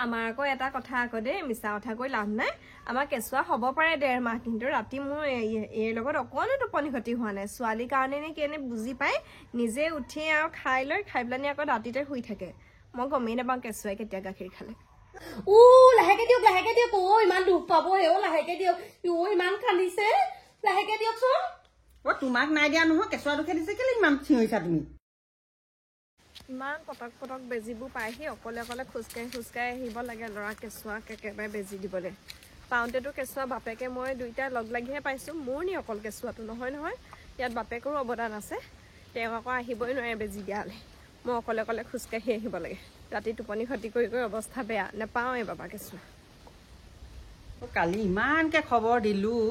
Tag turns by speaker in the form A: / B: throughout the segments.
A: আমাৰ আকৌ এটা কথা আকৌ দেই মিছা কথা কৈ লাভ নাই আমাৰ কেঁচুৱা হ'ব পাৰে 1.5 মাহ কিন্তু ৰাতি মোৰ এই লগত অকণো টোপনি ক্ষতি হোৱা নাই ছোৱালীৰ কাৰণে নে কেনে বুজি পাই নিজে উঠি আৰু খাই পেলানি আকৌ ৰাতিতে শুই থাকে মই গমেই নাপাওঁ কেঁচুৱাই কেতিয়া গাখীৰ খালে
B: লাহেকে দিয়ক ইমান দুখ পাব লাহেকে দিয়ক ইমান কান্দিছে লাহেকে দিয়কচোন
C: তোমাক নাই দিয়া নহয় কেঁচুৱা দুখে দিছে কেলে ইমান চিঞৰিছা তুমি
A: ইমান পটক বেজীবোৰ পাইহি অকলে খোজকাঢ়ি আহিব লাগে ল'ৰা কেঁচুৱাক একেবাৰে বেজী দিবলৈ পাওঁতেতো কেঁচুৱা বাপেকে মই দুইটাই লগ লাগিহে পাইছোঁ মোৰ নি অকল কেঁচুৱাটো নহয় ইয়াত বাপেকৰো অৱদান আছে তেওঁ আকৌ আহিবই নোৱাৰে বেজী দিয়ালে মই অকলে খোজকাঢ়ি আহিব লাগে ৰাতি টোপনি ক্ষতি কৰি অৱস্থা বেয়া নাপাওঁৱে বাবা কেঁচুৱা
C: কালি ইমানকে খবৰ দিলোঁ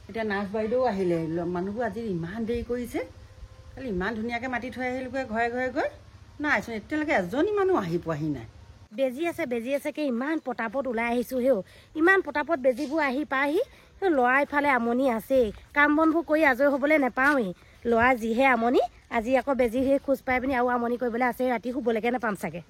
C: এতিয়া নাৰ্ছ বাইদেউ আহিলে মানুহবোৰ আজি ইমান দেৰি কৰিছে কালি ইমান ধুনীয়াকৈ মাতি থৈ আহিলোগৈ ঘৰে গৈ নাইচোন এতিয়ালৈকে এজনী মানুহ আহি পোৱাহি নাই
B: বেজী আছে কি ইমান পটাপট ওলাই আহিছোঁ ইমান পটাপট বেজীবোৰ আহি পাহি ল'ৰা ইফালে আমনি আছেই কাম বনবোৰ কৰি আজৰি হ'বলৈ নেপাওঁৱেই ল'ৰা যিহে আমনি আজি আকৌ বেজী সেই খোজ পাই পিনি আৰু আমনি কৰিবলৈ আছে ৰাতি শুবলৈকে নেপাম চাগে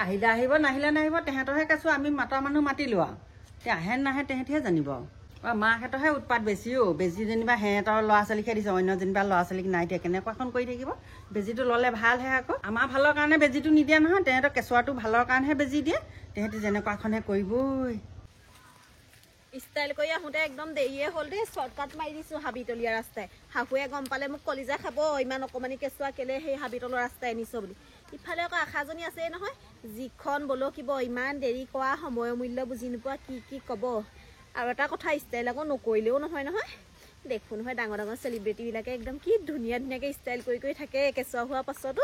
C: আহিলে আহিব নাহিলে নাহিব তেহেঁতৰহে কেঁচুৱা আমি মতা মানুহ মাতিলোঁ আৰু এতিয়া আহে নাহে তেহেঁতিহে জানিব আৰু মাকহঁতৰহে উৎপাত বেছি বেজী যেনিবা সিহঁতৰ ল'ৰা ছোৱালীকহে দিছে অন্য যেনিবা ল'ৰা ছোৱালীক নাই দিয়া কেনেকুৱাখন কৰি থাকিব বেজীটো ল'লে ভালহে আকৌ আমাৰ ভালৰ কাৰণে বেজীটো নিদিয়ে নহয় তেহেঁতৰ কেঁচুৱাটো ভালৰ কাৰণেহে বেজী দিয়ে তেহেঁতি যেনেকুৱাখনহে কৰিবই
D: ষ্টাইল কৰি আহোঁতে একদম দেৰিয়ে হ'ল দেই শ্বৰ্টকাট মাৰি দিছোঁ হাবিতলীয়া ৰাস্তাই শাহুৱে গম পালে মোক কলিজা খাব ইমান অকণমানি কেঁচুৱা কেলে সেই হাবিতলৰ ৰাস্তাই নিছ বুলি ইফালে আকৌ আশাজনী আছেই নহয় যিখন বলকিব ইমান দেৰি কৰা সময়ৰ মূল্য বুজি নোপোৱা কি ক'ব আৰু এটা কথা ষ্টাইল আকৌ নকৰিলেও নহয় দেখোঁ নহয় ডাঙৰ চেলিব্ৰিটিবিলাকে একদম কি ধুনীয়াকৈ ষ্টাইল কৰি থাকে কেঁচুৱা হোৱাৰ পাছতো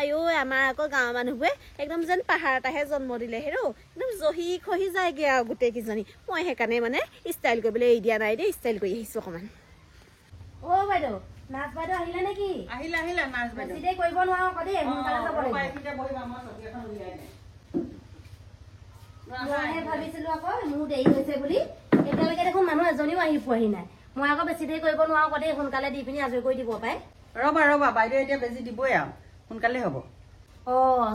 D: আইও আমাৰ আকৌ গাঁৱৰ মানুহবোৰে একদম যেন পাহাৰ এটাহে জন্ম দিলে একদম জহি খহি যায়গৈ আৰু গোটেইকেইজনী মই সেইকাৰণে মানে ষ্টাইল কৰিবলৈ এৰি দিয়া নাই দেই ষ্টাইল কৰি আহিছোঁ অকণমান
B: বাইদেউ নাৰ্ছ বাইদেউ আহিলে নেকি
C: আহিলে নাৰ্ছ বাইদেউ
B: বেছি দেৰি কৰিব নোৱাৰো আকৌ দেই সোনকালে যাব লাগিব ভাবিছিলো আকৌ মোৰ দেৰি হৈছে বুলি এতিয়ালৈকে দেখোন মানুহ এজনীও আহি পোৱাহি নাই মই আকৌ বেছি দেৰি কৰিব নোৱাৰো আকৌ দেই সোনকালে দি পিনি আজৰি কৰি দিব পাই
C: ৰ'বা বাইদেউ এতিয়া বেজী দিবই আৰু সোনকালে হ'ব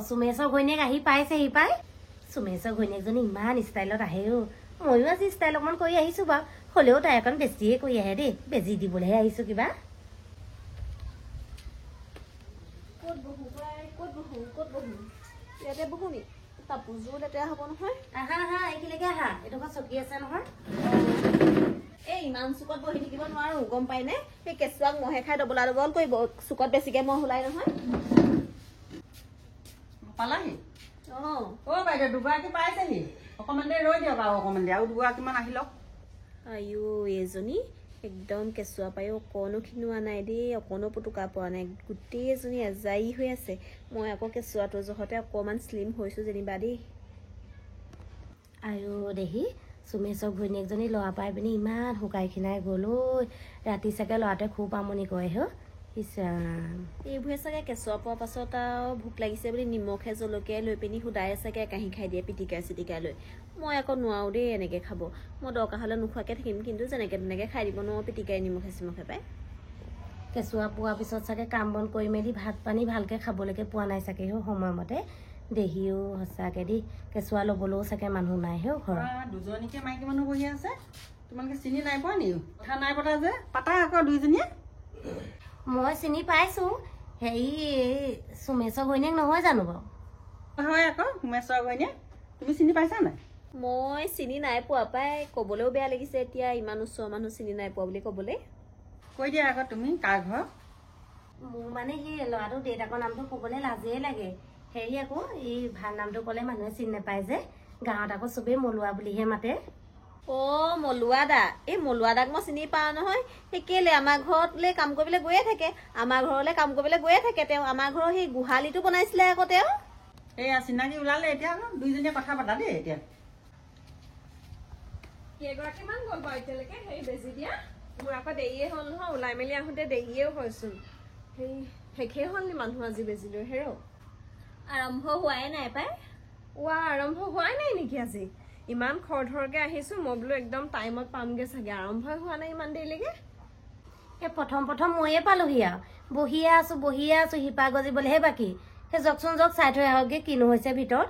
B: সুমেশৰ ঘৈণীয়েক আহি পাইছেহি পাই সুমেশৰ ঘৈণীয়েকজনী ইমান ষ্টাইলত আহে ময়ো আজি ষ্টাইল অকমান কৰি আহিছো বাৰু হ'লেও তাই অকণ বেছিয়ে কৰি আহে দেই বেজী দিবলৈহে আহিছো কিবা
D: ক'ত বহো ইয়াতে বহো নি কাপোৰযোৰ লেতেৰা হ'ব নহয়
B: আহা এইখিনিকে আহা এইডোখৰ চকী আছে নহয়
D: এই ইমান চুকত বহি থাকিব নোৱাৰো গম পাইনে সেই কেঁচুৱাক মহে খাই ডবল কৰিব চুকত বেছিকে মহ ওলাই নহয়
C: পালাহি বাইদেউ দুগৰাকী পাইছেহি অকণমান দেৰি ৰৈ দিয়ক আৰু দুগৰাকীমান আহি লওক
D: আইও এইজনী একদম কেঁচুৱা পায়ো অকণো খিনোৱা নাই দেই অকণো পুতুকা পোৱা নাই গোটেইজনী এজাৰি হৈ আছে মই আকৌ কেঁচুৱাটো জহতে অকণমান শ্লিম হৈছোঁ যেনিবা দেই
B: আৰু দেহি সুমেশৰ ঘৈণীয়েকজনী ল'ৰা পাই পিনি ইমান শুকাই খিনাই গ'ল ৰাতি চাগে ল'ৰাটোৱে খুব আমনি কৰে
D: এইবোৰে চাগে কেঁচুৱা পোৱাৰ পাছত আৰু ভোক লাগিছে বুলি নিমখে জলকীয়াই লৈ পিনি সুদাই চাগে কাঁহী খাই দিয়ে পিটিকাই লৈ মই আকৌ নোৱাৰো দেই এনেকৈ খাব মই দৰকাৰ হ'লে নোখোৱাকৈ থাকিম কিন্তু যেনেকৈ তেনেকৈ খাই দিব নোৱাৰো পিটিকাই নিমখে চিমখে পাই
B: কেঁচুৱা পোৱাৰ পিছত চাগে কাম বন কৰি মেলি ভাত পানী ভালকৈ খাবলৈকে পোৱা নাই চাগে সময়মতে দেহিও সঁচাকৈ দেই কেঁচুৱা ল'বলৈও চাগে মানুহ নাই ঘৰত
C: দুজনীকে মাইকী মানুহ বহি আছে তোমালোকে চিনি নাই পোৱা নি কথা নাই পতা যে পাতা আকৌ দুইজনীয়ে
B: মই চিনি পাইছো হেৰি সুমেশৰ ঘৈণীয়েক নহয় জানো বাৰু
C: হয় আকৌ সুমেশৰ ঘৈণীয়েক তুমি চিনি পাইছা নাই
D: মই চিনি নাই পোৱা পাই ক'বলৈও বেয়া লাগিছে এতিয়া ইমান ওচৰৰ মানুহ চিনি নাই পোৱা বুলি ক'বলৈ
C: কৈ দিয়া আকৌ তুমি কাৰ ঘৰ
B: মোৰ মানে সেই ল'ৰাটোৰ দেউতাকৰ নামটো ক'বলৈ লাজেই লাগে হেৰি আকৌ এই ভাল নামটো ক'লে মানুহে চিনি নাপায় যে গাঁৱত আকৌ চবেই মলুৱা বুলিহে মাতে
D: মলুৱা দা এই মলুৱা দাক মই চিনি পাওঁ নহয় সেই কেলে আমাৰ ঘৰলৈ কাম কৰিবলৈ গৈয়ে থাকে আমাৰ ঘৰলৈ কাম কৰিবলৈ গৈয়ে থাকে তেওঁ আমাৰ ঘৰৰ সেই গোহালিটো বনাইছিলে আকৌ তেওঁ
C: এয়া চিনাকি ওলালে এতিয়া দুইজনীয়ে কথা পাতা দেই এতিয়া
A: কেইগৰাকীমান গ'ল বাৰু এতিয়ালৈকে সেই বেজী দিয়া মোৰ আকৌ দেৰিয়ে হ'ল নহয় ওলাই মেলি আহোঁতে দেৰিয়েও হয়চোন সেই শেষেই হ'ল নি মানুহ আজি বেজী লৈ
D: আৰম্ভ হোৱাই নাই পাই
A: আৰম্ভ হোৱাই নাই নেকি আজি ইমান খৰধৰকে আহিছো মই বোলো একদম টাইমত পামগে চাগে আৰম্ভই হোৱা নাই ইমান দেৰিলৈকে
B: এই প্ৰথম ময়ে পালোহি আৰু বহিয়ে আছো সিপা গজিবলৈহে বাকী সেই জকচোন চাই থৈ আহকগে কিনো হৈছে ভিতৰত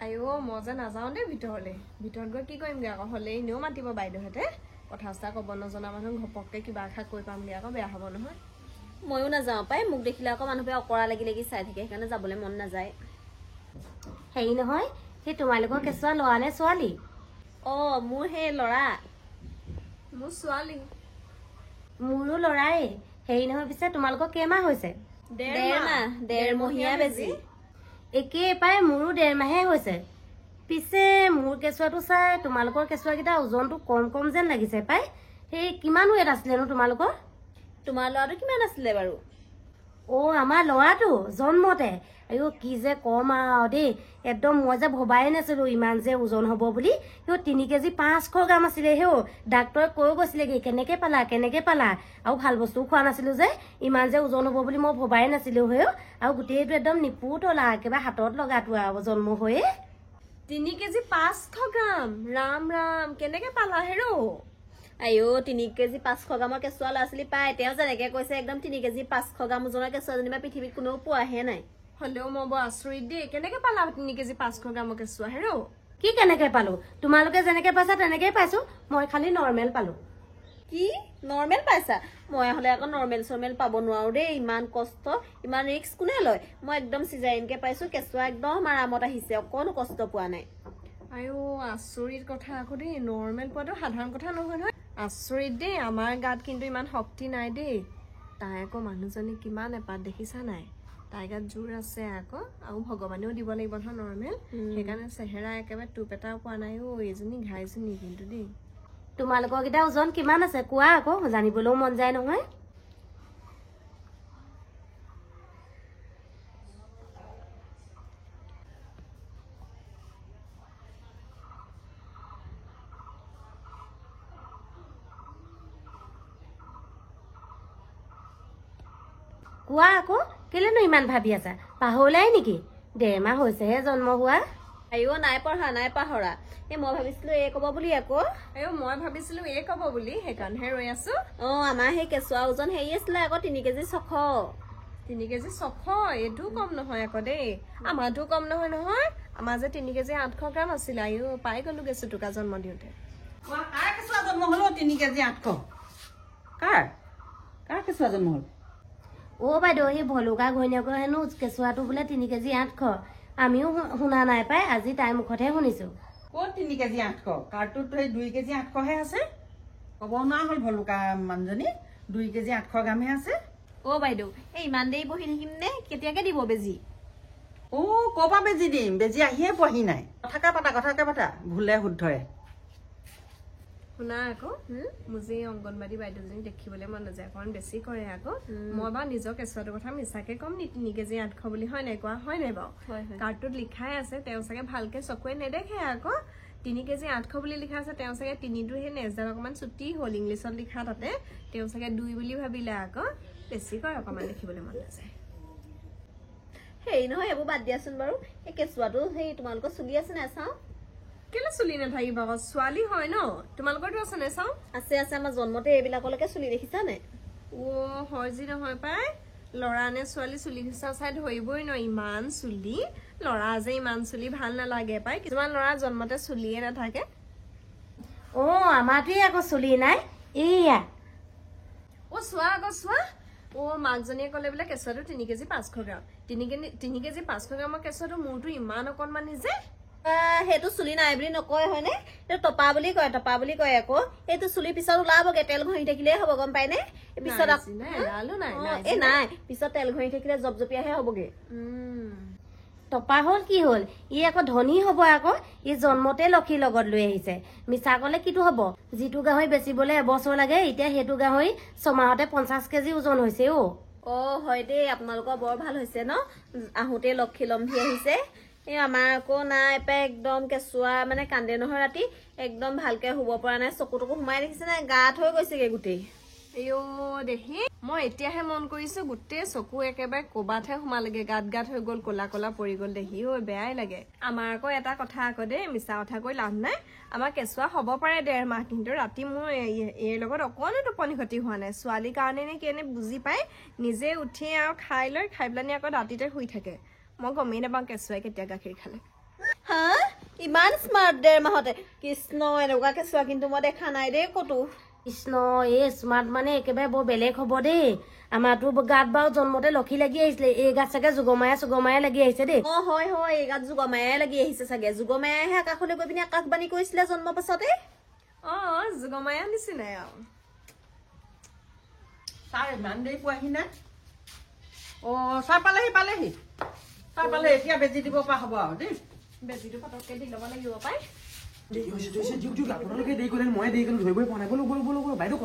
A: আইও মই যে নাযাওঁ দেই ভিতৰত গৈ কি কৰিমগৈ আকৌ হ'লে এনেও মাতিব বাইদেউহঁতে কথা চথা ক'ব নজনা মানুহ ঘপককৈ কিবা এষাৰ কৈ পামগৈ আকৌ বেয়া হ'ব নহয়
D: ময়ো নাযাওঁ পাই মোক দেখিলে আকৌ মানুহবোৰে অকৰা লাগি লাগি চাই থাকে সেইকাৰণে যাবলৈ মন নাযায়
B: হেৰি নহয় সেই তোমালোকৰ কেঁচুৱা ল'ৰা নে ছোৱালী
D: অঁ মোৰ সেই ল'ৰা
A: মোৰ ছোৱালী
B: মোৰো ল'ৰাই হেৰি নহয় পিছে তোমালোকৰ কেইমাহ হৈছে
D: ডেৰমহীয়া বেজি
B: একেই পাই মোৰো 1.5 মাহে হৈছে পিছে মোৰ কেঁচুৱাটো চাই তোমালোকৰ কেঁচুৱাকেইটা ওজনটো কম কম যেন লাগিছে পাই সেই কিমান ৱেট আছিলেনো তোমালোকৰ
D: তোমাৰ ল'ৰাটো কিমান আছিলে বাৰু
B: আমাৰ ল'ৰাটো জন্মতে আইও কি যে কম আৰু দেই একদম মই যে ভবাই নাছিলো ইমান যে ওজন হ'ব বুলি 3 কেজি 500 গ্ৰাম আছিলে ডাক্তৰে কৈ গৈছিলেগে কেনেকে পালা আৰু ভাল বস্তু খোৱা নাছিলো যে ইমান যে ওজন হ'ব বুলি মই ভবাই নাছিলো আৰু গোটেইটো একদম নিপুতলা একেবাৰে হাতত লগাটো আৰু জন্ম হৈয়ে
A: 3 কেজি 500 গ্ৰাম ৰাম ৰাম কেনেকে পালা
D: আইও 3 কেজি 500 গ্ৰামৰ কেঁচুৱা ল'ৰা ছোৱালী পায় তেওঁ যেনেকে কৈছে একদম 3 কেজি 500 গ্ৰাম ওজনৰ কেঁচুৱা যেনিবা পৃথিৱীত কোনেও পোৱাহে নাই
A: হ'লেও মই বৰ আচৰিত দেই কেনেকে পালা 3 কেজি 500 গ্ৰামৰ কেঁচুৱা
B: কি কেনেকে পালো তোমালোকে যেনেকে পাইছা তেনেকেই পাইছো মই খালি নৰ্মেল পালো
D: কি নৰ্মেল পাইছা মই হ'লে আকৌ নৰ্মেল পাব নোৱাৰো দেই ইমান কষ্ট ইমান ৰিস্ক কোনে লয় মই একদম চিজাৰিনকে পাইছো কেঁচুৱা একদম আৰামত আহিছে অকণো কষ্ট পোৱা নাই
A: আইও আচৰিত কথা আকৌ দেই নৰ্মেল পোৱাটো সাধাৰণ কথা নহয় আচৰিত দেই আমাৰ গাত কিন্তু ইমান শক্তি নাই দেই তাই আকৌ মানুহজনী কিমান এপাত দেখিছা নাই তাই গাত জোৰ আছে আকৌ আৰু ভগৱানেও দিব লাগিব নহয় নৰ্মেল সেইকাৰণে চেহেৰা একেবাৰে টোপ এটাও পোৱা নাই এইজনী ঘাইজনী কিন্তু দেই
B: তোমালোকৰ কেইটা ওজন কিমান আছে কোৱা আকৌ জানিবলৈও মন যায় নহয় কোৱা আকৌ কেলেনো ইমান ভাবি আছা পাহৰিলাই নেকি 1.5 মাহ হৈছেহে জন্ম হোৱা
D: আইও নাই পাহৰা মই ভাবিছিলো এই ক'ব বুলি আকৌ
A: মই ভাবিছিলো এই ক'ব বুলি সেইকাৰণেহে ৰৈ আছো
D: আমাৰ সেই কেঁচুৱা ওজন হেৰি আছিলে আকৌ 3 কেজি 600
A: 3 কেজি 600 এইটো কম নহয় আকৌ দেই আমাৰতো কম নহয় আমাৰ যে 3 কেজি 800 গ্ৰাম আছিলে পাই গলো গেছো টুকা জন্ম দিওঁতে
C: কাৰ কেঁচুৱা জন্ম হলো 3 কেজি 800 কাৰ কেঁচুৱা জন্ম হল
B: বাইদেউ সেই ভলুকা ঘৈণীয়েকৰ হেনো কেঁচুৱাটো বোলে 3 কেজি 800 আমিও শুনা নাই পাই আজি তাইৰ মুখতহে শুনিছো
C: ক'ত 3 কেজি 800 কাৰটোত 2 কেজি 800 হে আছে ক'ব নোৱাৰা হ'ল ভলুকা মানুহজনী 2 কেজি 800 গ্ৰামহে আছে
D: বাইদেউ এই ইমান দেৰি বহি থাকিম নে কেতিয়াকে দিব বেজি
C: ক'ৰ পৰা বেজি দিম বেজি আহিয়ে পোৱাহি নাই কথাকে পাতা ভুলে শুদ্ধৰে
A: শুনা আকৌ মোৰ যে অংগনবাদী বাইদেউজনী দেখিবলৈ মন নাযায় অকণমান বেছি কৰে আকৌ মই বাৰু নিজৰ কেঁচুৱাটোৰ কথা মিছাকে কম নি 3 কেজি 800 বুলি হয় নাই কোৱা হয় নাই বাৰু কাৰ্ডটোত লিখাই আছে তেওঁ চাগে ভালকে চকুৱে নেদেখে আকৌ 3 কেজি 800 বুলি লিখা আছে তেওঁ চাগে 3টো সেই নেজডাল অকণমান ছুটি হ'ল ইংলিছত লিখা তাতে তেওঁ চাগে 2 বুলি ভাবিলে আকৌ বেছি কৰে অকণমান দেখিবলৈ মন নাযায়
D: হেৰি নহয় এইবোৰ বাদ দিয়াচোন বাৰু এই কেঁচুৱাটো সেই তোমালোকৰ চুলি আছে নাই চাওঁ
A: কেলে চুলি নাথাকিব আকৌ ছোৱালী হয় ন তোমালোকৰতো আছে নে চাওঁ
D: আছে আমাৰ জন্মতে এইবিলাকলৈকে চুলি দেখিছা নে
A: হয় যি নহয় পাই ল'ৰা নে ছোৱালী চুলি ঘিচা চাই ধৰিবই ন ইমান চুলি ল'ৰা যে ইমান চুলি ভাল নালাগে পাই কিছুমান ল'ৰা জন্মতে চুলিয়ে নাথাকে
B: আমাৰটোৱে আকৌ চুলি নাই এয়া
A: চোৱা আকৌ চোৱা মাকজনীয়ে ক'লে বোলে কেঁচুৱাটো 3 কেজি 500 গ্ৰাম 3 কেজি 500 গ্ৰামৰ কেঁচুৱাটো মোৰতো ইমান অকণমানি যে
D: সেইটো চুলি নাই বুলি নকয় হয়নে টপা বুলি কয় আকৌ এইটো চুলি পিছত ওলাবগে তেল ঘঁহি থাকিলেই হ'ব গম পাই নে পিছত নাই পিছত তেল ঘঁহি থাকিলে জপজপিয়াহে হ'বগে
B: টপা হ'ল কি হ'ল ই আকৌ ধনী হ'ব আকৌ ই জন্মতে লক্ষীৰ লগত লৈ আহিছে মিছা ক'লে কিটো হ'ব যিটো গাহৰি বেচিবলৈ এবছৰ লাগে এতিয়া সেইটো গাহৰি 6 মাহতে 50 কেজি ওজন হৈছে
D: হয় দেই আপোনালোকৰ বৰ ভাল হৈছে ন আহোঁতে লক্ষী লম্ভি আহিছে আমাৰ আকৌ নাই পাই একদম কেঁচুৱা মানে কান্দে নহয় ৰাতি একদম ভালকে শুব পৰা নাই চকুটকু সোমাই দেখিছে নাই গাত হৈ গৈছেগে গোটেই
A: দেখি মই এতিয়াহে মন কৰিছো গোটেই চকু একেবাৰে ক'বাতহে সোমালেগে গাত হৈ গ'ল ক'লা পৰি গ'ল দেখি বেয়াই লাগে আমাৰ আকৌ এটা কথা আকৌ দেই মিছা কথা কৈ লাভ নাই আমাৰ কেঁচুৱা হ'ব পাৰে 1.5 মাহ কিন্তু ৰাতি মোৰ এই লগত অকণো টোপনি ক্ষতি হোৱা নাই ছোৱালীৰ কাৰণে নে কি বুজি পাই নিজে উঠি আৰু খাই পেলানি আকৌ ৰাতিতে শুই থাকে মই গমেই নাপাওঁ কেঁচুৱাই কেতিয়া গাখীৰ খালে
D: হা ইমান স্মাৰ্ট 1.5 মাহতে কৃষ্ণ এনেকুৱা কেঁচুৱা কিন্তু মই দেখা নাই দেই ক'তো
B: কৃষ্ণ এই স্মাৰ্ট মানে একেবাৰে বৰ বেলেগ হ'ব দেই আমাৰতো গাত বাৰু জন্মতে লক্ষী লাগি আহিছিলে এই গাত চাগে যুগমায়া লাগি আহিছে দেই
D: অ হয় হয় এই গাত যুগমায়াই লাগি আহিছে চাগে যুগমায়াইহে আকাশলৈ গৈ পিনে আকাশবাণী কৰিছিলে জন্ম পাছতে
A: যুগমায়া নিচিনাই আৰু
C: ছাৰ ইমান দেৰি পোৱাহি নাই ছাৰ পালেহি ছাৰ পালেহি এতিয়া বেজি দিব পৰা হ'ব আৰু দেই
A: বেজিটো পটককে দি ল'ব লাগিব পাই
E: দেৰি হৈছে দিয়ক আপোনালোকে দেৰি কৰিলে মই দেৰি কৰিলো ধৰিবই পৰা নাই বলো বাইদেউ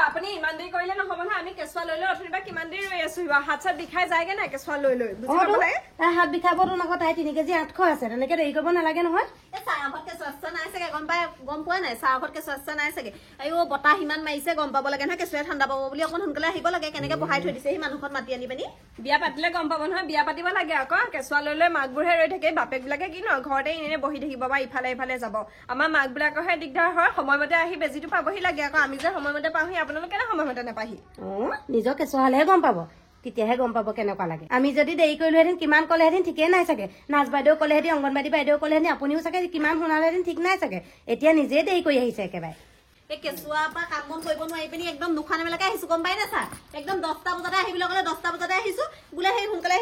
A: আপুনি ইমান দেৰি কৰিলে নহ'ব নহয় আমি কেঁচুৱা লৈ অথনিবা কিমান দেৰি ৰৈ আছো হাত চাত বিষাই যায়গে নাই কেঁচুৱা লৈ বুজি পাব লাগে
B: তাই হাত বিষাবতো নকয় তাই 3 কেজি 800 আছে তেনেকে দেৰি কৰিব নালাগে নহয়
D: চাহত কেঁচুৱা নাই চাগে গম পোৱা নাই চাহত কেঁচুৱা নাই চাগে আইও বতাহ ইমান মাৰিছে গম পাব লাগে নহয় কেঁচুৱাই ঠাণ্ডা পাব বুলি অকণ সোনকালে আহিব লাগে কেনেকে বহাই থৈ দিছে সেই মানুহখন মাতি আনি পিনি
A: বিয়া পাতিলে গম পাব নহয় বিয়া পাতিব লাগে আকৌ কেঁচুৱা লৈ মাকবোৰহে ৰৈ থাকে বাপেক বিলাকে কি নহয় ঘৰতে এনে বহি থাকিব বা ইফালে যাব আমাৰ মাক বিলাকৰহে দিগদাৰ হয় সময়মতে আহি বেজিটো পাবহি লাগে আকৌ আমি যে সময়মতে পাওঁহি আপোনালোকে সময়মতে নাপাহি
B: নিজৰ কেঁচুৱা হলেহে গম পাব তেতিয়াহে গম পাব কেনেকুৱা লাগে আমি যদি দেৰি কৰিলোহেঁতেন কিমান ক'লেহেঁতেন ঠিকেই নাই চাগে নাচ বাইদেউ ক'লেহেঁতেন অংগনবাড়ী বাইদেউ ক'লেহেঁতেন আপুনিও চাগে কিমান শুনালেহেঁতেন ঠিক নাই চাগে এতিয়া নিজেই দেৰি কৰি আহিছে একেবাৰে
D: এই কেঁচুৱাৰ পৰা কাম বন কৰিব নোৱাৰি পিনি একদম নোখোৱা নেমেলাকে আহিছো গম পাই নে ছাৰ একদম 10টা বজাতে আহিবলৈ ক'লে 10টা বজাতে আহিছো বোলে সেই সোনকালে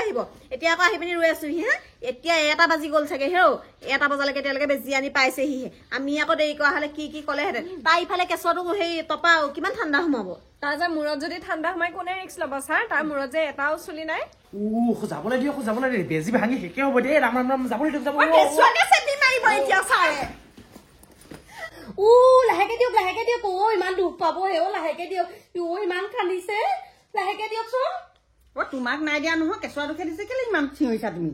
D: আহিব এতিয়া আকৌ আহি পিনি ৰৈ আছোহি হা এতিয়া 1টা বাজি গ'ল চাগে হেও 1টা বজালৈকে এতিয়ালৈকে বেজি আনি পাইছেহিহে আমি আকৌ দেৰি কৰা হ'লে কি ক'লেহেঁতেন তাই ইফালে কেঁচুৱাটো সেই তপাও কিমান ঠাণ্ডা সোমাব
A: তাৰ যে মূৰত যদি ঠাণ্ডা সোমাই কোনে ৰিক্স ল'ব ছাৰ তাৰ মূৰত যে এটাও চুলি নাই
E: যাবলৈ দিয়ক বেজি ভাঙি শেষে হ'ব দেই ৰাম যাবলৈ দিয়ক
D: কেঁচুৱাকে চেপি মাৰিব এতিয়া ছাৰে
B: লাহেকে দিয়ক ইমান দুখ পাব লাহেকে দিয়ক ইমান কান্দিছে লাহেকে দিয়কচোন
C: তোমাক নাই দিয়া নহয় কেঁচুৱাটোকে দিছে কেলে ইমান চিঞৰিছা তুমি